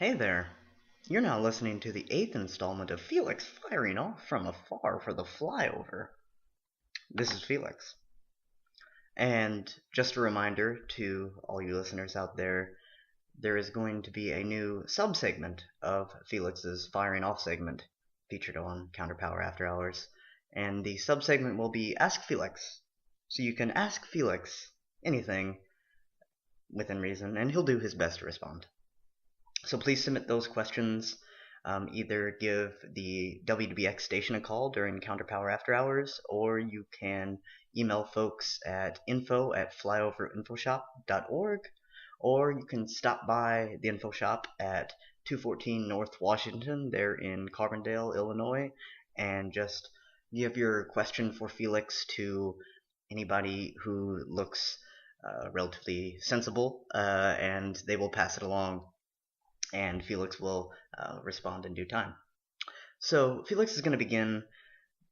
Hey there. You're now listening to the 8th installment of Felix firing off from afar for the flyover. This is Felix. And just a reminder to all you listeners out there, there is going to be a new sub-segment of Felix's firing off segment featured on Counterpower After Hours. And the sub-segment will be Ask Felix. So you can ask Felix anything within reason, and he'll do his best to respond. So please submit those questions. Either give the WDBX station a call during Counterpower After Hours, or you can email folks at info@flyoverinfoshop.org, or you can stop by the info shop at 214 North Washington, there in Carbondale, Illinois, and just give your question for Felix to anybody who looks relatively sensible, and they will pass it along, and Felix will respond in due time. So Felix is going to begin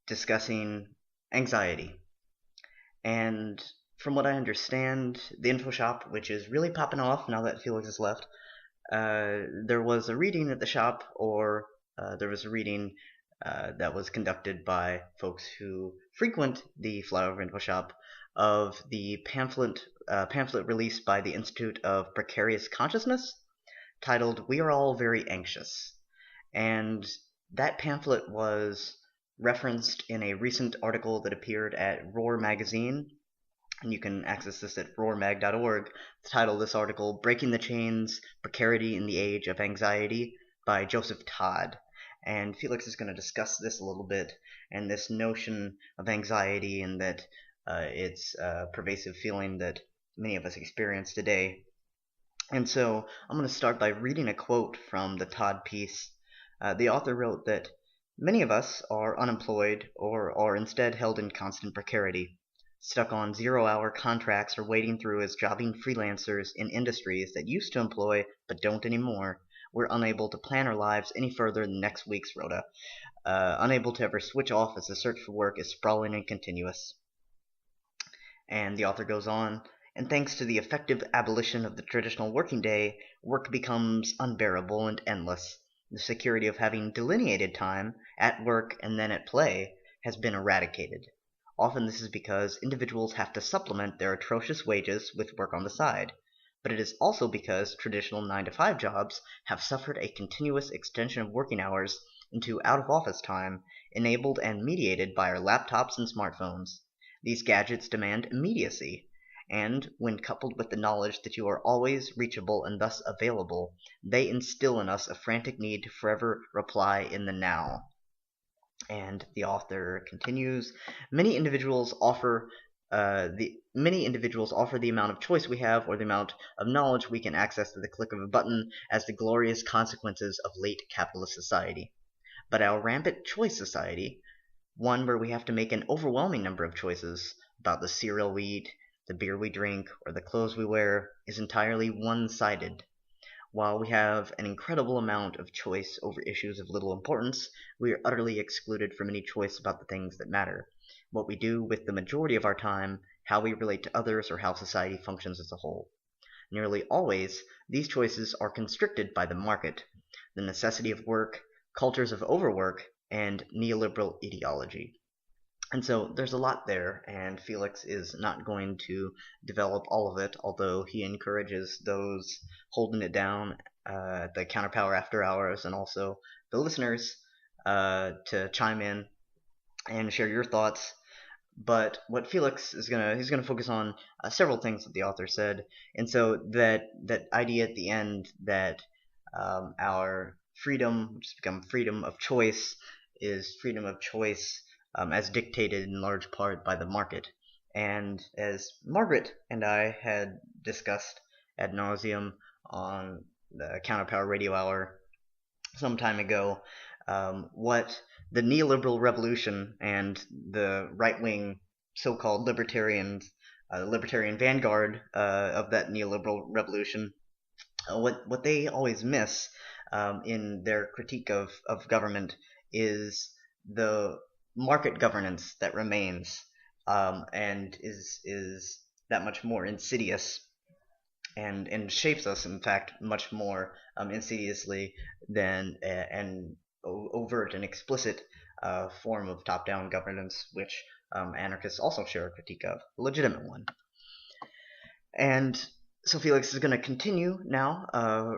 discussing anxiety. And from what I understand, the info shop, which is really popping off now that Felix has left, there was a reading at the shop, or there was a reading that was conducted by folks who frequent the Flyover Info Shop of the pamphlet released by the Institute of Precarious Consciousness, titled "We Are All Very Anxious." And that pamphlet was referenced in a recent article that appeared at Roar magazine, and you can access this at roarmag.org. The title of this article, "Breaking the Chains, Precarity in the Age of Anxiety," by Joseph Todd. And Felix is going to discuss this a little bit, and this notion of anxiety, and that it's a pervasive feeling that many of us experience today. And so I'm going to start by reading a quote from the Todd piece. The author wrote that many of us are unemployed, or are instead held in constant precarity, stuck on 0-hour contracts or wading through as jobbing freelancers in industries that used to employ but don't anymore. We're unable to plan our lives any further than next week's rota, unable to ever switch off as the search for work is sprawling and continuous. And the author goes on, and thanks to the effective abolition of the traditional working day, work becomes unbearable and endless. The security of having delineated time, at work and then at play, has been eradicated. Often this is because individuals have to supplement their atrocious wages with work on the side, but it is also because traditional 9-to-5 jobs have suffered a continuous extension of working hours into out-of-office time, enabled and mediated by our laptops and smartphones. These gadgets demand immediacy, and when coupled with the knowledge that you are always reachable and thus available, they instill in us a frantic need to forever reply in the now. And the author continues, many individuals offer the amount of choice we have, or the amount of knowledge we can access at the click of a button, as the glorious consequences of late capitalist society. But our rampant choice society, one where we have to make an overwhelming number of choices about the cereal we eat, the beer we drink, or the clothes we wear, is entirely one-sided. While we have an incredible amount of choice over issues of little importance, we are utterly excluded from any choice about the things that matter: what we do with the majority of our time, how we relate to others, or how society functions as a whole. Nearly always, these choices are constricted by the market, the necessity of work, cultures of overwork, and neoliberal ideology. And so there's a lot there, and Felix is not going to develop all of it, although he encourages those holding it down at the Counterpower After Hours, and also the listeners to chime in and share your thoughts. But what Felix is he's gonna focus on several things that the author said, and so that idea at the end that our freedom, which has become freedom of choice, is freedom of choice as dictated in large part by the market. And as Margaret and I had discussed ad nauseum on the Counterpower Radio Hour some time ago, what the neoliberal revolution and the right-wing so-called libertarian vanguard of that neoliberal revolution, what they always miss in their critique of government is the market governance that remains, and is that much more insidious and shapes us, in fact, much more insidiously than an overt and explicit form of top-down governance, which anarchists also share a critique of, a legitimate one. And so Felix is going to continue now,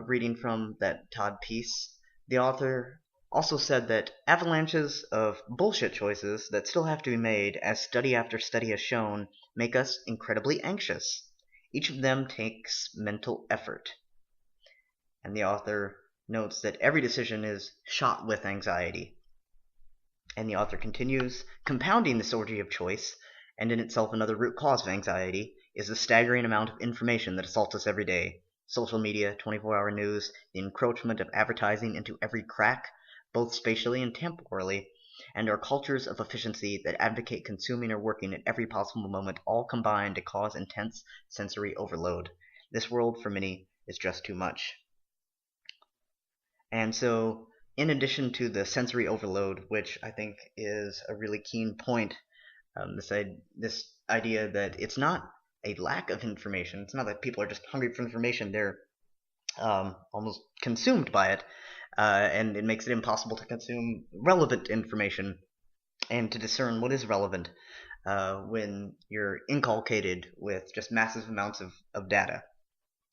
reading from that Todd piece. The author also said that avalanches of bullshit choices that still have to be made, as study after study has shown, make us incredibly anxious. Each of them takes mental effort. And the author notes that every decision is shot with anxiety. And the author continues, compounding this orgy of choice, and in itself another root cause of anxiety, is the staggering amount of information that assaults us every day. Social media, 24-hour news, the encroachment of advertising into every crack, both spatially and temporally, and our cultures of efficiency that advocate consuming or working at every possible moment all combine to cause intense sensory overload. This world, for many, is just too much. And so, in addition to the sensory overload, which I think is a really keen point, this idea that it's not a lack of information. It's not that people are just hungry for information. They're almost consumed by it, and it makes it impossible to consume relevant information and to discern what is relevant when you're inculcated with just massive amounts of data.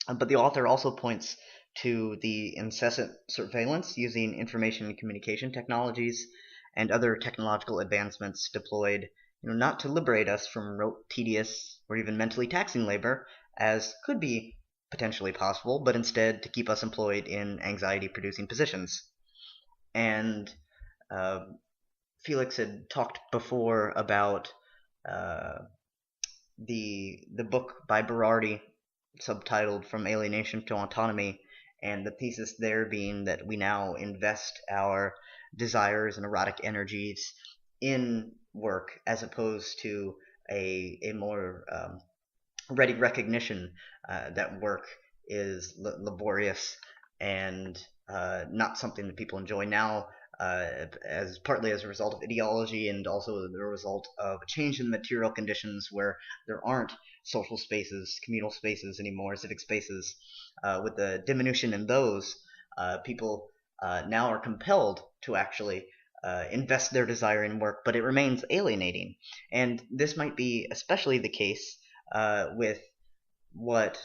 But the author also points to the incessant surveillance using information and communication technologies and other technological advancements deployed not to liberate us from rote, tedious, or even mentally taxing labor, as could be potentially possible, but instead to keep us employed in anxiety-producing positions. And Felix had talked before about the book by Berardi, subtitled From Alienation to Autonomy, and the thesis there being that we now invest our desires and erotic energies in work as opposed to a more ready recognition that work is laborious and not something that people enjoy now, as partly as a result of ideology and also the result of a change in material conditions where there aren't social spaces, communal spaces anymore, civic spaces. With the diminution in those, people now are compelled to actually invest their desire in work, but it remains alienating. And this might be especially the case with what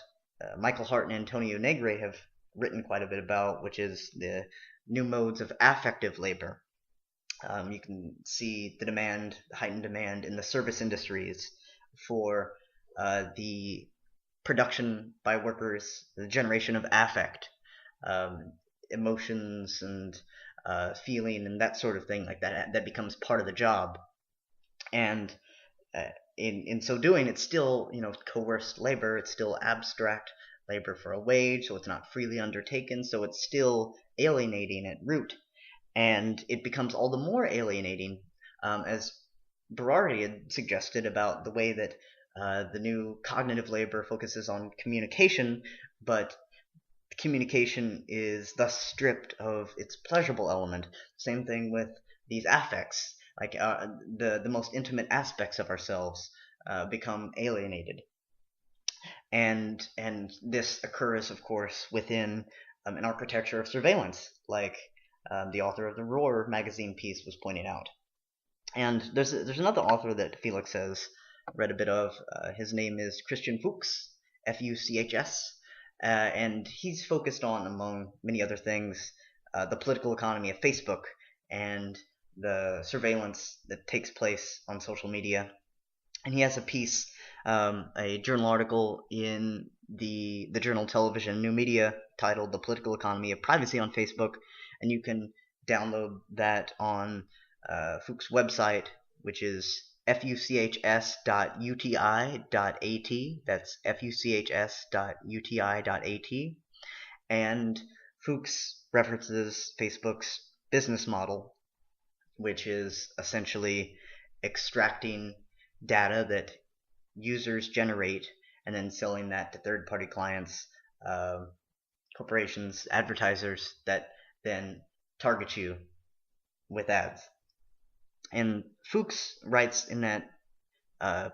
Michael Hart and Antonio Negre have written quite a bit about, which is the new modes of affective labor. You can see the heightened demand in the service industries for the production by workers, the generation of affect, emotions and feeling and that sort of thing like that becomes part of the job. And in so doing, it's still coerced labor. It's still abstract labor for a wage, so it's not freely undertaken. So it's still alienating at root, and it becomes all the more alienating, as Berardi had suggested about the way that the new cognitive labor focuses on communication, but communication is thus stripped of its pleasurable element. Same thing with these affects, like the most intimate aspects of ourselves become alienated, and this occurs, of course, within an architecture of surveillance, like the author of the Roar magazine piece was pointing out. And there's another author that Felix has read a bit of. His name is Christian Fuchs, Fuchs, and he's focused on, among many other things, the political economy of Facebook and the surveillance that takes place on social media. And he has a piece, a journal article in the journal Television New Media titled The Political Economy of Privacy on Facebook, and you can download that on Fuchs' website, which is fuchs.uti.at. That's fuchs.uti.at. And Fuchs references Facebook's business model, which is essentially extracting data that users generate and then selling that to third-party clients, corporations, advertisers that then target you with ads. And Fuchs writes in that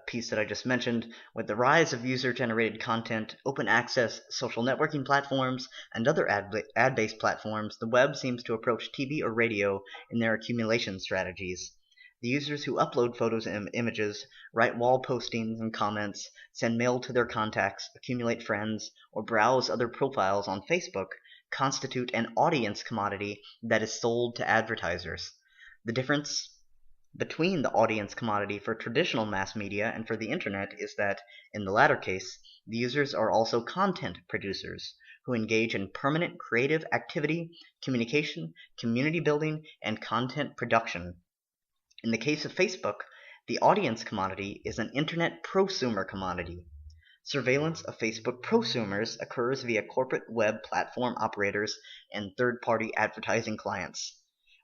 piece that I just mentioned, with the rise of user-generated content, open access social networking platforms, and other ad-based platforms, the web seems to approach TV or radio in their accumulation strategies. The users who upload photos and images, write wall postings and comments, send mail to their contacts, accumulate friends, or browse other profiles on Facebook constitute an audience commodity that is sold to advertisers. The difference between the audience commodity for traditional mass media and for the internet is that, in the latter case, the users are also content producers who engage in permanent creative activity, communication, community building, and content production. In the case of Facebook, the audience commodity is an internet prosumer commodity. Surveillance of Facebook prosumers occurs via corporate web platform operators and third-party advertising clients,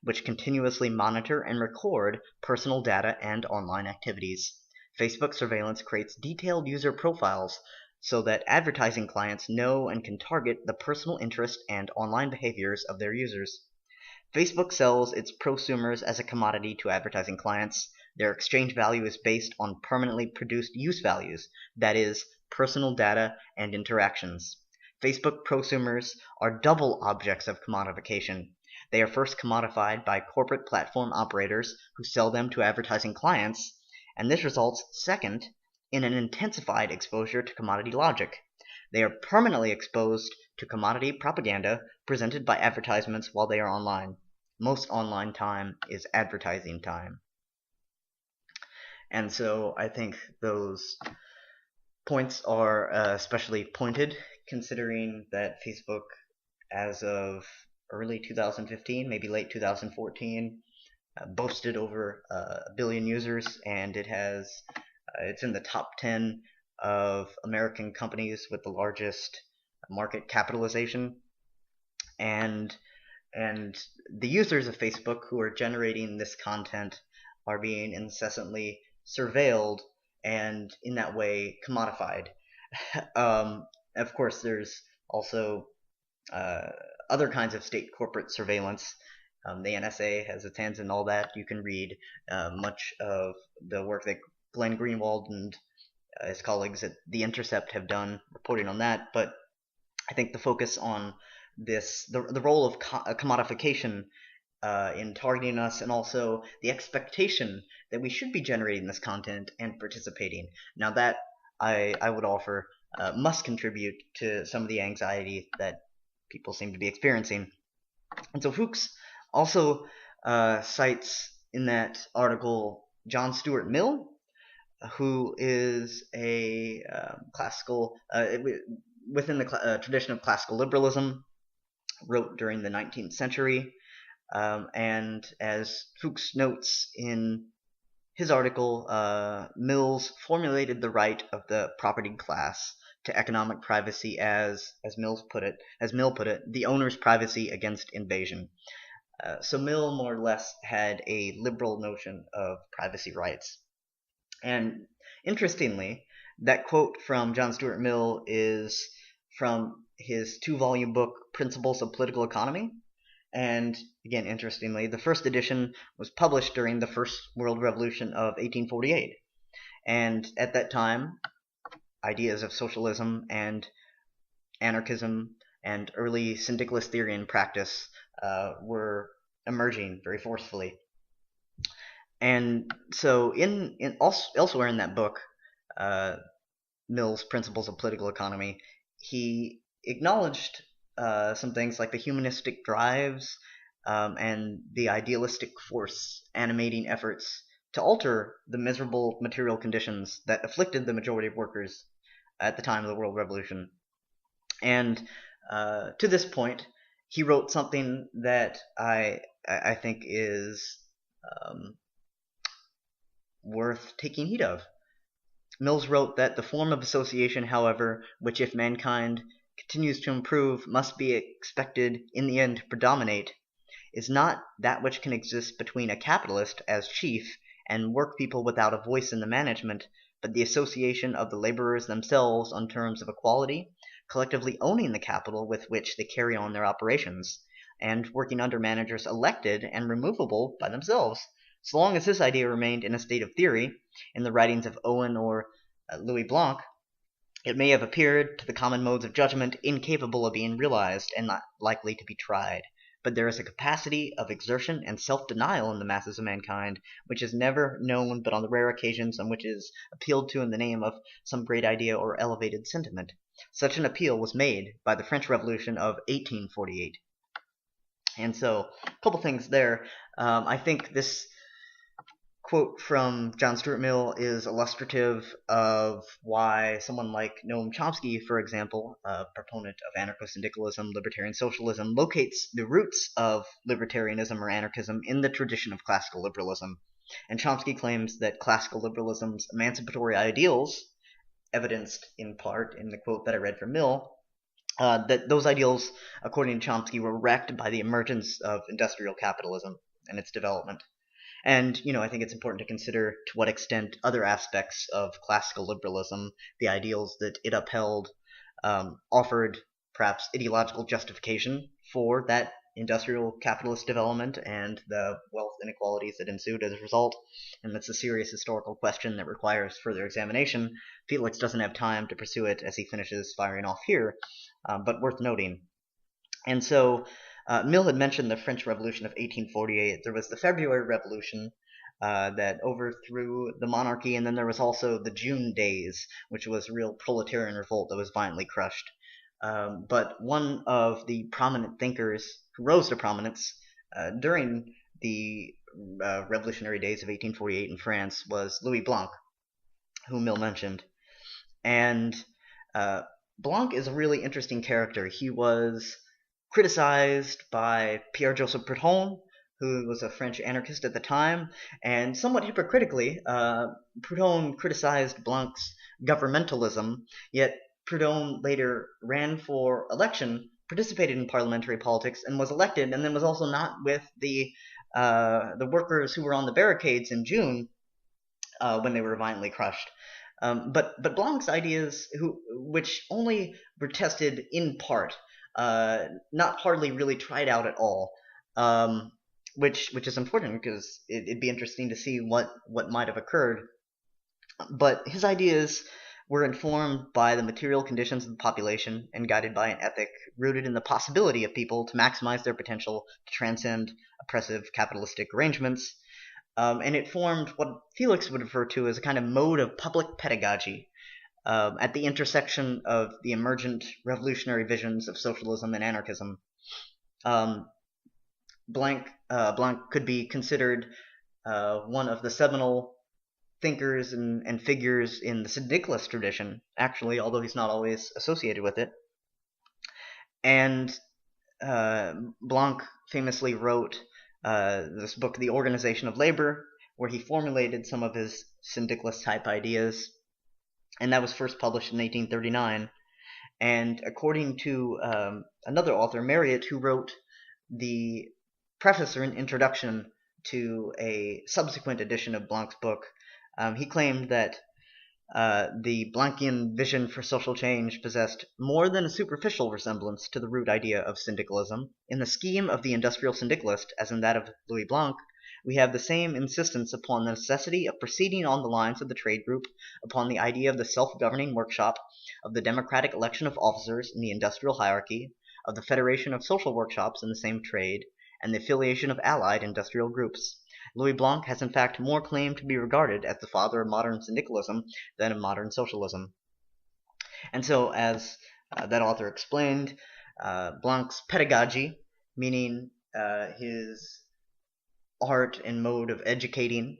which continuously monitor and record personal data and online activities. Facebook surveillance creates detailed user profiles so that advertising clients know and can target the personal interest and online behaviors of their users. Facebook sells its prosumers as a commodity to advertising clients. Their exchange value is based on permanently produced use values, that is, personal data and interactions. Facebook prosumers are double objects of commodification. They are first commodified by corporate platform operators who sell them to advertising clients, and this results, second, in an intensified exposure to commodity logic. They are permanently exposed to commodity propaganda presented by advertisements while they are online. Most online time is advertising time. And so I think those points are especially pointed, considering that Facebook, as of early 2015, maybe late 2014, boasted over a billion users, and it's in the top 10 of American companies with the largest market capitalization. And the users of Facebook who are generating this content are being incessantly surveilled and in that way commodified. Of course, there's also other kinds of state corporate surveillance. The NSA has its hands in all that. You can read much of the work that Glenn Greenwald and his colleagues at The Intercept have done reporting on that. But I think the focus on the role of commodification in targeting us, and also the expectation that we should be generating this content and participating. Now that I would offer must contribute to some of the anxiety that people seem to be experiencing. And so Fuchs also cites in that article John Stuart Mill, who is a classical, within the tradition of classical liberalism, wrote during the 19th century. And as Fuchs notes in his article, Mills formulated the right of the propertied class to economic privacy as Mill put it, the owner's privacy against invasion. So Mill more or less had a liberal notion of privacy rights. And interestingly, that quote from John Stuart Mill is from his 2-volume book, Principles of Political Economy. And again, interestingly, the first edition was published during the First World Revolution of 1848. And at that time, ideas of socialism and anarchism and early syndicalist theory and practice were emerging very forcefully. And so elsewhere in that book, Mill's Principles of Political Economy, he acknowledged some things like the humanistic drives and the idealistic force animating efforts to alter the miserable material conditions that afflicted the majority of workers at the time of the World Revolution. And to this point, he wrote something that I think is worth taking heed of. Mills wrote that the form of association, however, which if mankind continues to improve must be expected in the end to predominate, is not that which can exist between a capitalist as chief and work people without a voice in the management, but the association of the laborers themselves on terms of equality, collectively owning the capital with which they carry on their operations, and working under managers elected and removable by themselves, So long as this idea remained in a state of theory, in the writings of Owen or Louis Blanc, it may have appeared to the common modes of judgment incapable of being realized and not likely to be tried. But there is a capacity of exertion and self-denial in the masses of mankind, which is never known but on the rare occasions on which it is appealed to in the name of some great idea or elevated sentiment. Such an appeal was made by the French Revolution of 1848. And so, a couple things there. I think this quote from John Stuart Mill is illustrative of why someone like Noam Chomsky, for example, a proponent of anarcho-syndicalism, libertarian socialism, locates the roots of libertarianism or anarchism in the tradition of classical liberalism. And Chomsky claims that classical liberalism's emancipatory ideals, evidenced in part in the quote that I read from Mill, that those ideals, according to Chomsky, were wrecked by the emergence of industrial capitalism and its development. And, I think it's important to consider to what extent other aspects of classical liberalism, the ideals that it upheld, offered perhaps ideological justification for that industrial capitalist development and the wealth inequalities that ensued as a result. And that's a serious historical question that requires further examination. Felix doesn't have time to pursue it as he finishes firing off here, but worth noting. And so, Mill had mentioned the French Revolution of 1848. There was the February Revolution that overthrew the monarchy, and then there was also the June Days, which was a real proletarian revolt that was violently crushed. But one of the prominent thinkers who rose to prominence during the revolutionary days of 1848 in France was Louis Blanc, whom Mill mentioned. And Blanc is a really interesting character. He was criticized by Pierre-Joseph Proudhon, who was a French anarchist at the time, and somewhat hypocritically, Proudhon criticized Blanc's governmentalism, yet Proudhon later ran for election, participated in parliamentary politics, and was elected, and then was also not with the workers who were on the barricades in June when they were violently crushed. But Blanc's ideas, which only were tested in part, not hardly really tried out at all, which is important because it'd be interesting to see what might have occurred. But his ideas were informed by the material conditions of the population and guided by an ethic rooted in the possibility of people to maximize their potential to transcend oppressive capitalistic arrangements. And it formed what Felix would refer to as a kind of mode of public pedagogy, at the intersection of the emergent revolutionary visions of socialism and anarchism. Blanc could be considered one of the seminal thinkers and figures in the syndicalist tradition, actually, although he's not always associated with it. And Blanc famously wrote this book, The Organization of Labor, where he formulated some of his syndicalist-type ideas, and that was first published in 1839. And according to another author, Marriott, who wrote the preface or an introduction to a subsequent edition of Blanc's book, he claimed that the Blancian vision for social change possessed more than a superficial resemblance to the root idea of syndicalism. In the scheme of the industrial syndicalist, as in that of Louis Blanc, we have the same insistence upon the necessity of proceeding on the lines of the trade group, upon the idea of the self-governing workshop, of the democratic election of officers in the industrial hierarchy, of the federation of social workshops in the same trade, and the affiliation of allied industrial groups. Louis Blanc has in fact more claim to be regarded as the father of modern syndicalism than of modern socialism. And so, as that author explained, Blanc's pedagogy, meaning his art and mode of educating,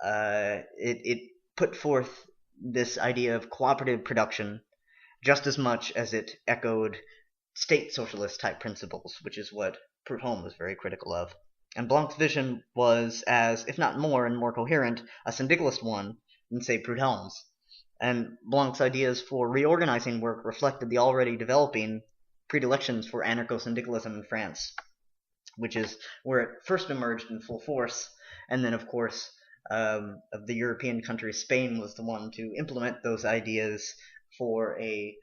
it put forth this idea of cooperative production just as much as it echoed state socialist type principles, which is what Proudhon was very critical of. And Blanc's vision was as, if not more and more coherent, a syndicalist one than, say, Proudhon's. And Blanc's ideas for reorganizing work reflected the already developing predilections for anarcho-syndicalism in France, which is where it first emerged in full force. And then, of course, of the European countries, Spain was the one to implement those ideas for a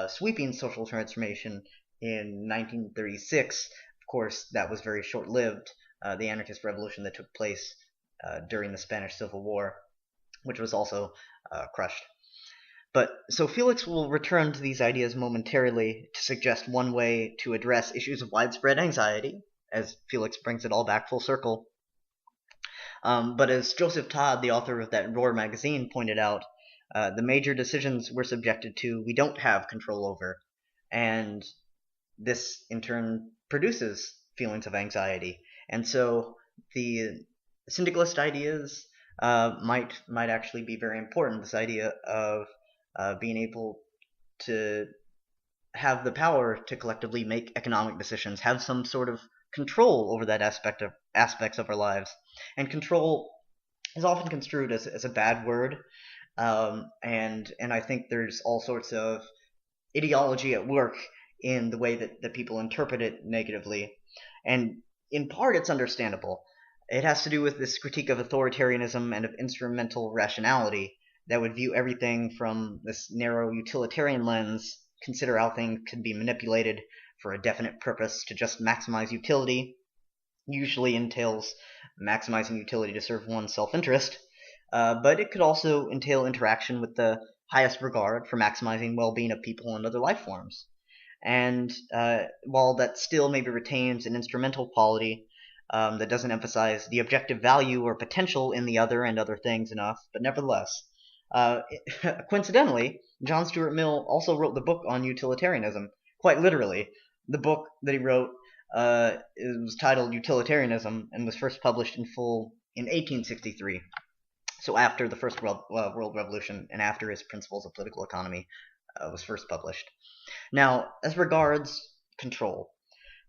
sweeping social transformation in 1936. Of course, that was very short-lived. The anarchist revolution that took place during the Spanish Civil War, which was also crushed. But so Felix will return to these ideas momentarily to suggest one way to address issues of widespread anxiety, as Felix brings it all back full circle. But as Joseph Todd, the author of that Roar magazine, pointed out, the major decisions we're subjected to, we don't have control over. And this, in turn, produces feelings of anxiety. And so the syndicalist ideas might actually be very important. This idea of being able to have the power to collectively make economic decisions, have some sort of control over that aspects of our lives. And control is often construed as a bad word, and I think there's all sorts of ideology at work in the way that people interpret it negatively. And in part, it's understandable. It has to do with this critique of authoritarianism and of instrumental rationality that would view everything from this narrow utilitarian lens, consider how things can be manipulated for a definite purpose to just maximize utility, usually entails maximizing utility to serve one's self-interest, but it could also entail interaction with the highest regard for maximizing well-being of people and other life forms. And while that still maybe retains an instrumental quality that doesn't emphasize the objective value or potential in the other and other things enough, but nevertheless, coincidentally, John Stuart Mill also wrote the book on utilitarianism, quite literally. The book that he wrote was titled Utilitarianism and was first published in full in 1863. So after the First World Revolution and after his Principles of Political Economy was first published. Now, as regards control,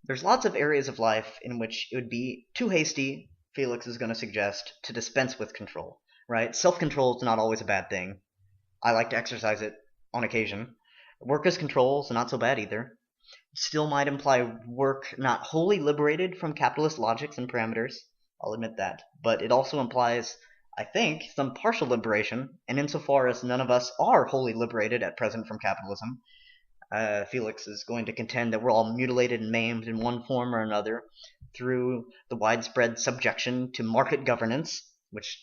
there's lots of areas of life in which it would be too hasty, Felix is going to suggest, to dispense with control, right? Self-control is not always a bad thing. I like to exercise it on occasion. Workers' control is not so bad either. Still might imply work not wholly liberated from capitalist logics and parameters, I'll admit that, but it also implies, I think, some partial liberation, and insofar as none of us are wholly liberated at present from capitalism, Felix is going to contend that we're all mutilated and maimed in one form or another through the widespread subjection to market governance, which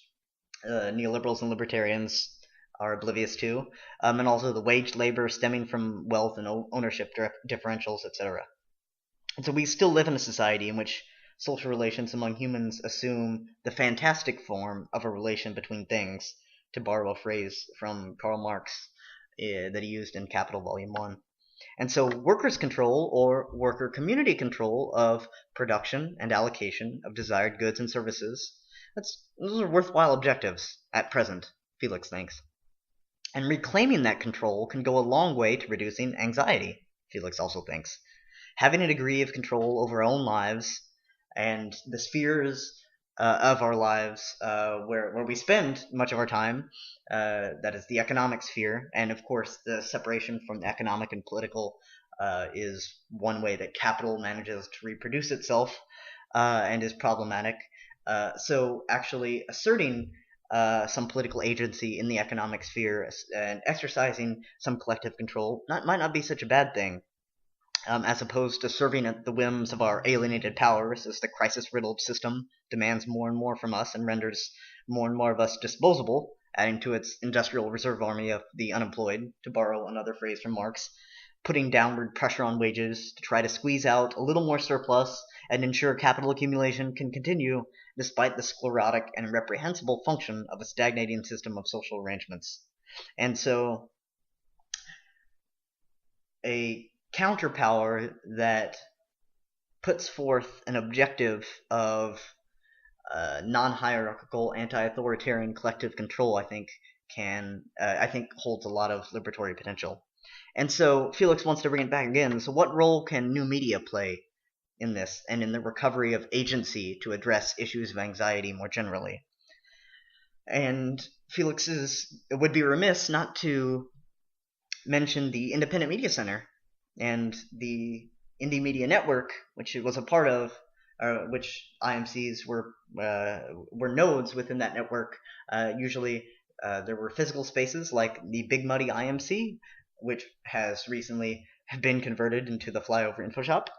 neoliberals and libertarians are oblivious to, and also the wage labor stemming from wealth and ownership differentials, etc. And so we still live in a society in which social relations among humans assume the fantastic form of a relation between things, to borrow a phrase from Karl Marx that he used in Capital Volume 1. And so workers' control or worker community control of production and allocation of desired goods and services, those are worthwhile objectives at present, Felix thinks. And reclaiming that control can go a long way to reducing anxiety, Felix also thinks. Having a degree of control over our own lives and the spheres of our lives where we spend much of our time, that is the economic sphere, and of course the separation from the economic and political is one way that capital manages to reproduce itself and is problematic. So actually asserting some political agency in the economic sphere and exercising some collective control might not be such a bad thing. As opposed to serving at the whims of our alienated powers as the crisis-riddled system demands more and more from us and renders more and more of us disposable, adding to its industrial reserve army of the unemployed, to borrow another phrase from Marx, putting downward pressure on wages to try to squeeze out a little more surplus and ensure capital accumulation can continue despite the sclerotic and reprehensible function of a stagnating system of social arrangements. And so a counterpower that puts forth an objective of non-hierarchical, anti-authoritarian collective control, I think holds a lot of liberatory potential. And so Felix wants to bring it back again. So what role can new media play in this and in the recovery of agency to address issues of anxiety more generally? And Felix would be remiss not to mention the Independent Media Center and the Indie Media Network, which it was a part of, which IMCs were nodes within that network. Usually there were physical spaces like the Big Muddy IMC, which has recently been converted into the Flyover Info Shop.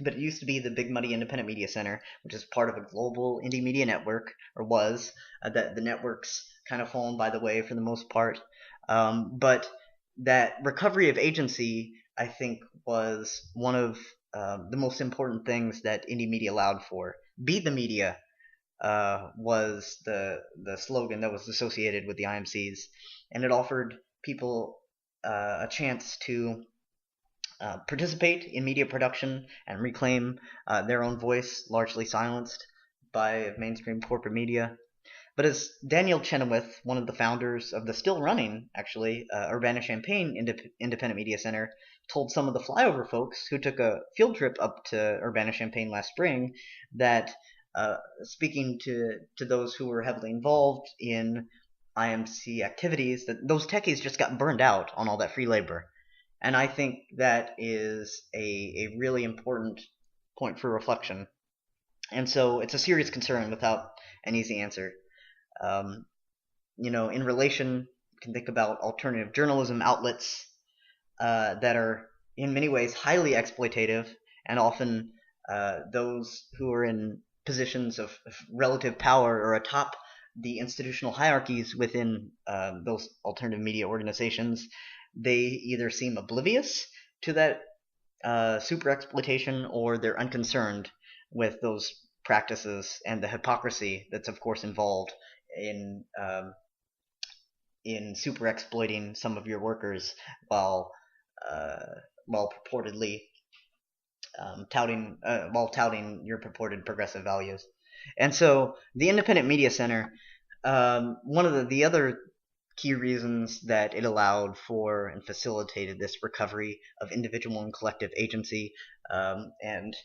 but it used to be the Big Muddy Independent Media Center, which is part of a global indie media network, or was. That the network's kind of fallen by the way for the most part. But that recovery of agency, I think, was one of the most important things that indie media allowed for. Be the media was the slogan that was associated with the IMCs, and it offered people a chance to participate in media production and reclaim their own voice, largely silenced by mainstream corporate media. But as Daniel Chenoweth, one of the founders of the still running, actually, Urbana-Champaign Independent Media Center, told some of the flyover folks who took a field trip up to Urbana-Champaign last spring that, speaking to those who were heavily involved in IMC activities, that those techies just got burned out on all that free labor. And I think that is a really important point for reflection. And so it's a serious concern without an easy answer. In relation, you can think about alternative journalism outlets that are in many ways highly exploitative, and often those who are in positions of relative power or atop the institutional hierarchies within those alternative media organizations, they either seem oblivious to that super exploitation, or they're unconcerned with those practices and the hypocrisy that's of course involved in super exploiting some of your workers while purportedly touting your purported progressive values. And so the Independent Media Center, one of the other key reasons that it allowed for and facilitated this recovery of individual and collective agency, and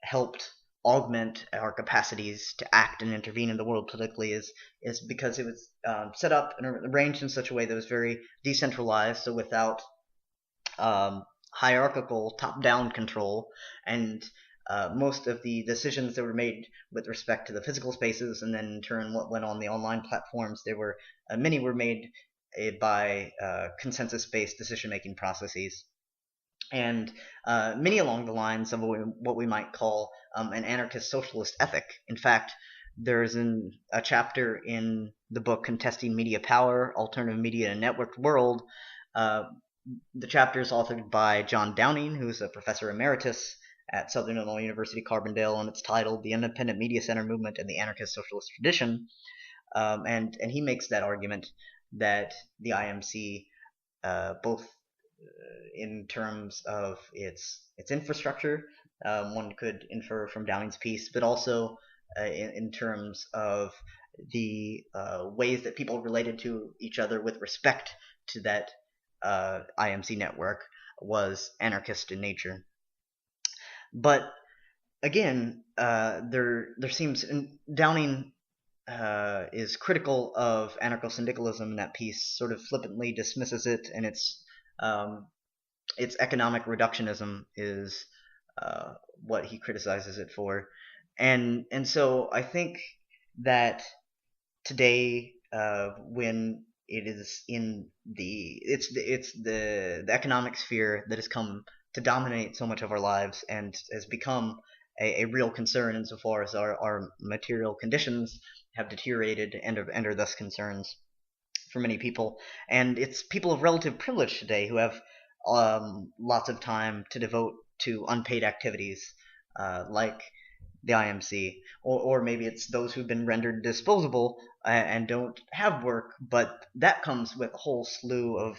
helped augment our capacities to act and intervene in the world politically, is because it was set up and arranged in such a way that was very decentralized, so without hierarchical top-down control, and most of the decisions that were made with respect to the physical spaces, and then in turn what went on the online platforms, many were made by consensus-based decision-making processes, and many along the lines of what we might call an anarchist socialist ethic. In fact, there's a chapter in the book Contesting Media Power, Alternative Media in a Networked World. The chapter is authored by John Downing, who's a professor emeritus at Southern Illinois University, Carbondale, and it's titled The Independent Media Center Movement and the Anarchist Socialist Tradition. And he makes that argument that the IMC, both in terms of its infrastructure, one could infer from Downing's piece, but also in terms of the ways that people related to each other with respect to that IMC network, was anarchist in nature. But again, there seems, Downing is critical of anarcho-syndicalism in that piece, sort of flippantly dismisses it, and its economic reductionism is what he criticizes it for. And so I think that today, when it is in the economic sphere that has come to dominate so much of our lives and has become a real concern insofar as our material conditions have deteriorated and are thus concerns for many people. And it's people of relative privilege today who have lots of time to devote to unpaid activities like the IMC, or maybe it's those who've been rendered disposable and don't have work, but that comes with a whole slew of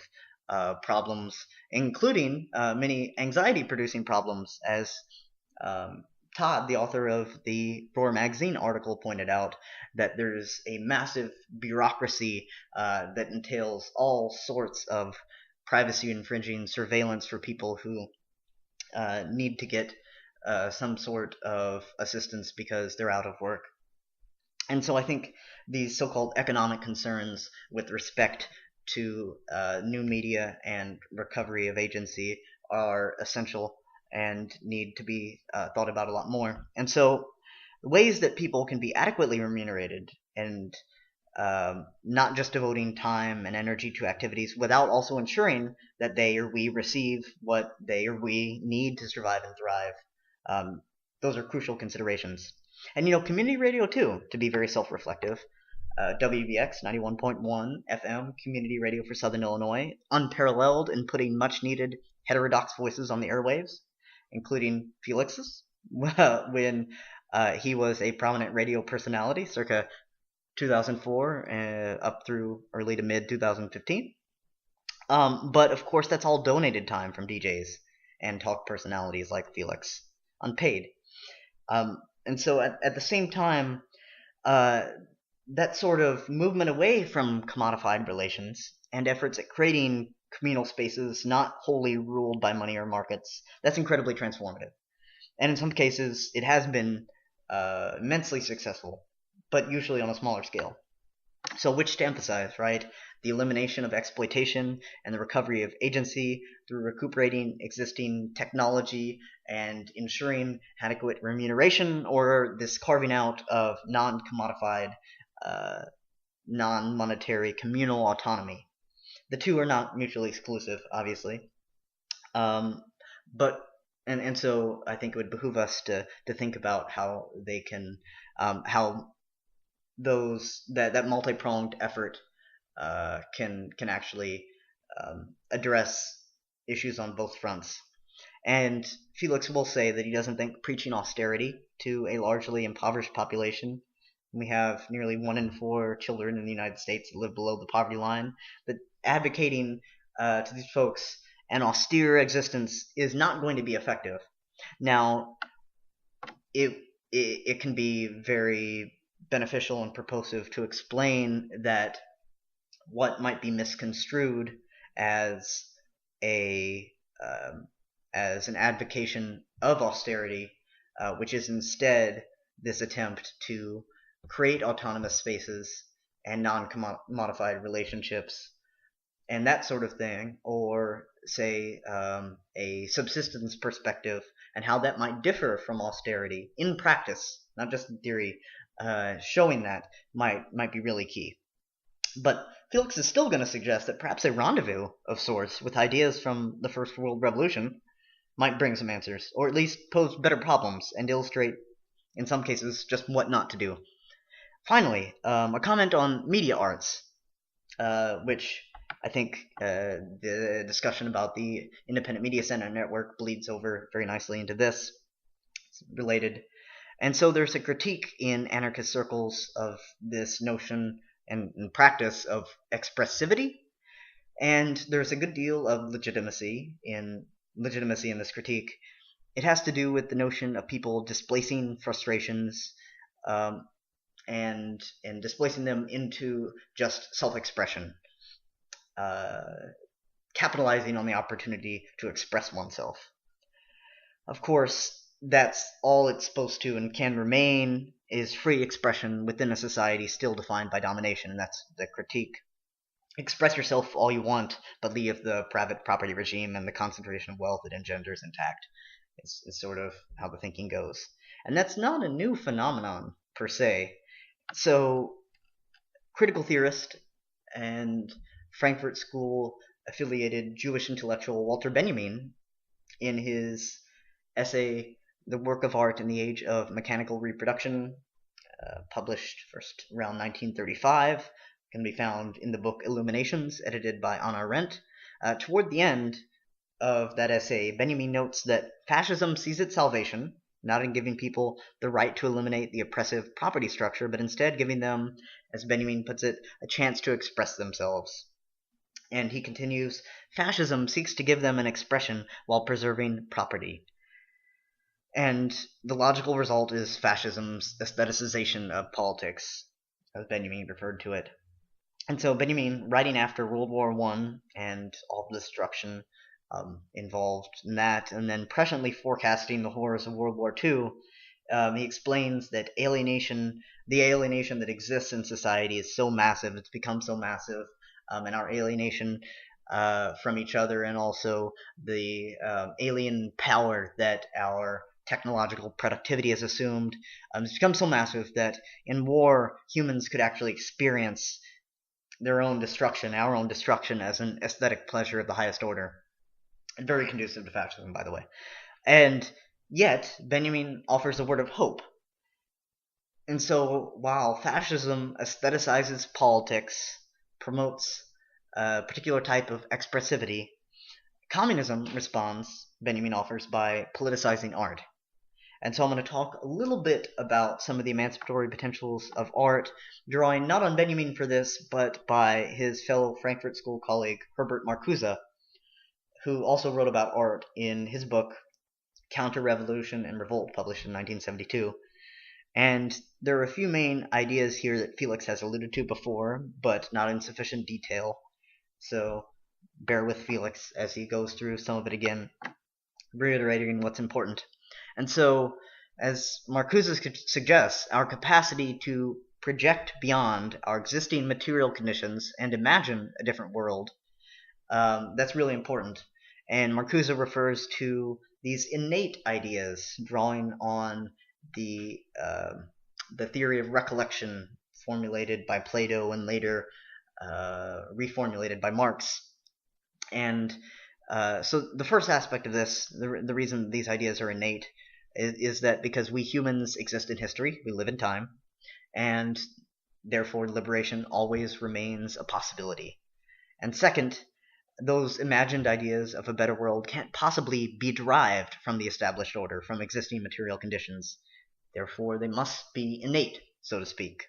problems, including many anxiety-producing problems, as Todd, the author of the Roar Magazine article, pointed out, that there's a massive bureaucracy that entails all sorts of privacy-infringing surveillance for people who need to get some sort of assistance because they're out of work. And so I think these so-called economic concerns with respect to new media and recovery of agency are essential and need to be thought about a lot more. And so ways that people can be adequately remunerated and not just devoting time and energy to activities without also ensuring that they or we receive what they or we need to survive and thrive Those are crucial considerations. And community radio too, to be very self-reflective. WBX 91.1 FM community radio for Southern Illinois, unparalleled in putting much-needed heterodox voices on the airwaves, including Felix's when he was a prominent radio personality circa 2004 up through early to mid 2015. But of course, that's all donated time from DJs and talk personalities like Felix, unpaid. And so at the same time, that sort of movement away from commodified relations and efforts at creating communal spaces not wholly ruled by money or markets, that's incredibly transformative. And in some cases, it has been immensely successful, but usually on a smaller scale. So which to emphasize, right? The elimination of exploitation and the recovery of agency through recuperating existing technology and ensuring adequate remuneration, or this carving out of non-commodified, non-monetary communal autonomy. The two are not mutually exclusive, obviously. But so I think it would behoove us to think about how they can, how that multi-pronged effort can actually address issues on both fronts. And Felix will say that he doesn't think preaching austerity to a largely impoverished population, we have nearly 1 in 4 children in the United States that live below the poverty line, that advocating to these folks an austere existence is not going to be effective. Now, it can be very beneficial and purposive to explain that what might be misconstrued as an advocation of austerity, which is instead this attempt to create autonomous spaces and non-commodified relationships and that sort of thing, or say a subsistence perspective and how that might differ from austerity in practice, not just in theory, showing that might be really key. But Felix is still going to suggest that perhaps a rendezvous of sorts with ideas from the First World Revolution might bring some answers, or at least pose better problems and illustrate, in some cases, just what not to do. Finally, a comment on media arts, which I think the discussion about the Independent Media Center Network bleeds over very nicely into this. It's related. And so there's a critique in anarchist circles of this notion and practice of expressivity, and there's a good deal of legitimacy in this critique. It has to do with the notion of people displacing frustrations and displacing them into just self-expression, capitalizing on the opportunity to express oneself. Of course, that's all it's supposed to and can remain is free expression within a society still defined by domination, and that's the critique. Express yourself all you want, but leave the private property regime and the concentration of wealth it engenders intact. Is sort of how the thinking goes. And that's not a new phenomenon, per se. So, critical theorist and Frankfurt School affiliated Jewish intellectual Walter Benjamin, in his essay The Work of Art in the Age of Mechanical Reproduction, published first around 1935, can be found in the book Illuminations, edited by Anna Arendt. Toward the end of that essay, Benjamin notes that fascism sees its salvation not in giving people the right to eliminate the oppressive property structure, but instead giving them, as Benjamin puts it, a chance to express themselves. And he continues, fascism seeks to give them an expression while preserving property. And the logical result is fascism's aestheticization of politics, as Benjamin referred to it. And so Benjamin, writing after World War I and all the destruction involved in that, and then presciently forecasting the horrors of World War II, he explains that the alienation that exists in society is so massive, it's become so massive, and our alienation from each other, and also the alien power that our technological productivity has assumed, it's become so massive that in war, humans could actually experience their own destruction, our own destruction, as an aesthetic pleasure of the highest order. Very conducive to fascism, by the way. And Yet, Benjamin offers a word of hope. And so, while fascism aestheticizes politics, promotes a particular type of expressivity, communism responds, Benjamin offers, by politicizing art. And so I'm going to talk a little bit about some of the emancipatory potentials of art, drawing not on Benjamin for this, but by his fellow Frankfurt School colleague Herbert Marcuse, who also wrote about art in his book Counter-Revolution and Revolt, published in 1972. And there are a few main ideas here that Felix has alluded to before, but not in sufficient detail. So bear with Felix as he goes through some of it again, reiterating what's important. And so, as Marcuse suggests, our capacity to project beyond our existing material conditions and imagine a different world, that's really important. And Marcuse refers to these innate ideas, drawing on the theory of recollection formulated by Plato and later reformulated by Marx. And so the first aspect of this, the reason these ideas are innate, is that because we humans exist in history, we live in time, and therefore liberation always remains a possibility. And second, those imagined ideas of a better world can't possibly be derived from the established order, from existing material conditions. Therefore, they must be innate, so to speak.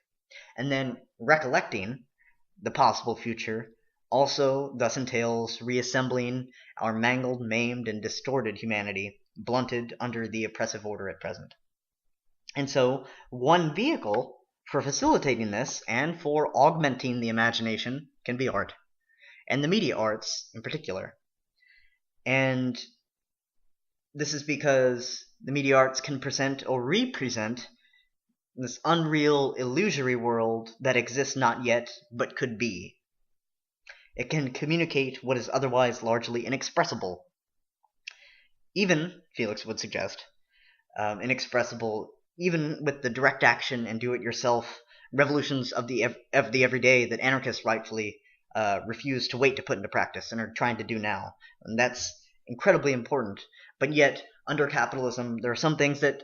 And then recollecting the possible future also thus entails reassembling our mangled, maimed, and distorted humanity, blunted under the oppressive order at present. And so, one vehicle for facilitating this and for augmenting the imagination can be art, and the media arts in particular. And this is because the media arts can present or represent this unreal, illusory world that exists not yet, but could be. It can communicate what is otherwise largely inexpressible. Even, Felix would suggest, inexpressible, even with the direct action and do-it-yourself revolutions of the everyday that anarchists rightfully refuse to wait to put into practice and are trying to do now. And that's incredibly important. But yet, under capitalism, there are some things that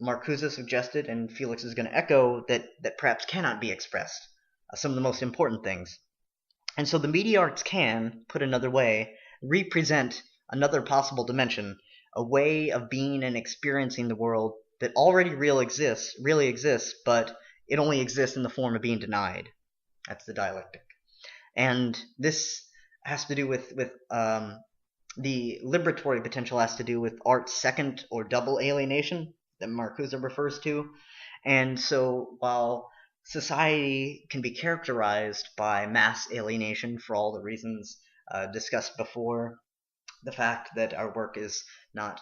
Marcuse suggested, and Felix is going to echo, that perhaps cannot be expressed. Some of the most important things. And so the media arts can, put another way, represent another possible dimension, a way of being and experiencing the world that already really exists, but it only exists in the form of being denied. That's the dialectic. And this has to do with the liberatory potential has to do with art's second or double alienation that Marcuse refers to. And so while society can be characterized by mass alienation for all the reasons discussed before, the fact that our work is not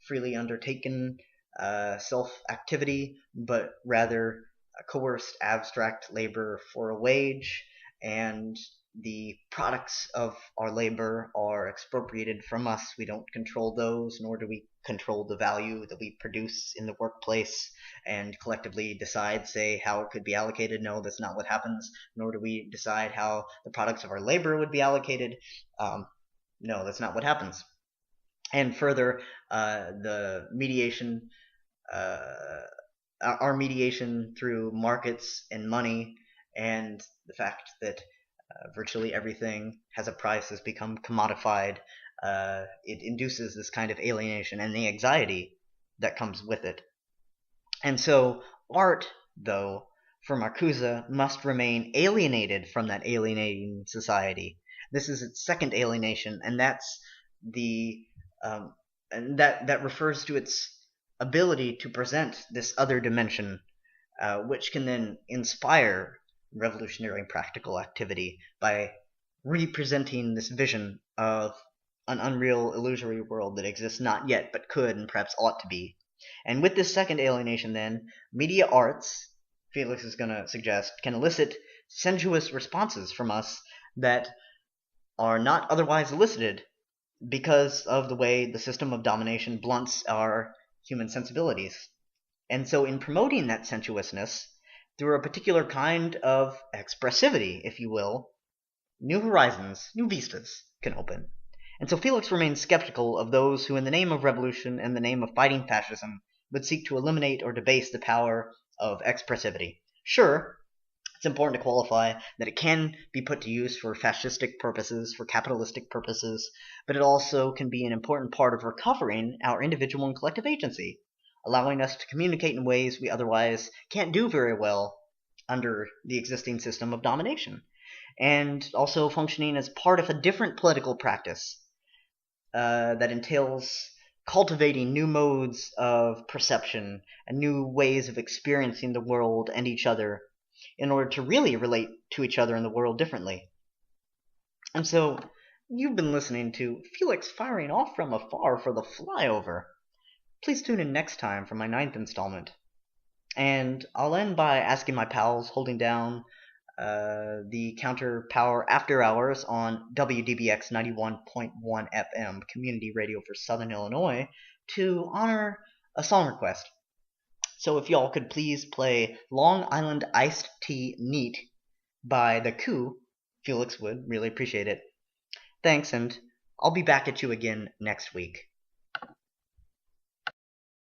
freely undertaken self-activity, but rather coerced abstract labor for a wage, and the products of our labor are expropriated from us. We don't control those, nor do we control the value that we produce in the workplace and collectively decide, say, how it could be allocated. No, that's not what happens. Nor do we decide how the products of our labor would be allocated. No, that's not what happens. And further, the mediation, our mediation through markets and money, and the fact that virtually everything has a price, has become commodified, it induces this kind of alienation and the anxiety that comes with it. And so art, though, for Marcuse, must remain alienated from that alienating society. This is its second alienation, and that's the and that refers to its ability to present this other dimension, which can then inspire revolutionary and practical activity by representing this vision of an unreal, illusory world that exists not yet, but could and perhaps ought to be. And with this second alienation, then, media arts, Felix is going to suggest, can elicit sensuous responses from us that are not otherwise elicited because of the way the system of domination blunts our human sensibilities. And so in promoting that sensuousness, through a particular kind of expressivity, if you will, new horizons, new vistas can open. And so Felix remains skeptical of those who, in the name of revolution and the name of fighting fascism, would seek to eliminate or debase the power of expressivity. Sure, it's important to qualify that it can be put to use for fascistic purposes, for capitalistic purposes, but it also can be an important part of recovering our individual and collective agency, allowing us to communicate in ways we otherwise can't do very well under the existing system of domination, and also functioning as part of a different political practice that entails cultivating new modes of perception and new ways of experiencing the world and each other in order to really relate to each other in the world differently. And so, you've been listening to Felix firing off from afar for the flyover. Please tune in next time for my 9th installment. And I'll end by asking my pals holding down the Counter Power After Hours on WDBX 91.1 FM, community radio for Southern Illinois, to honor a song request. So if y'all could please play Long Island Iced Tea Neat by The Coup, Felix would really appreciate it. Thanks, and I'll be back at you again next week.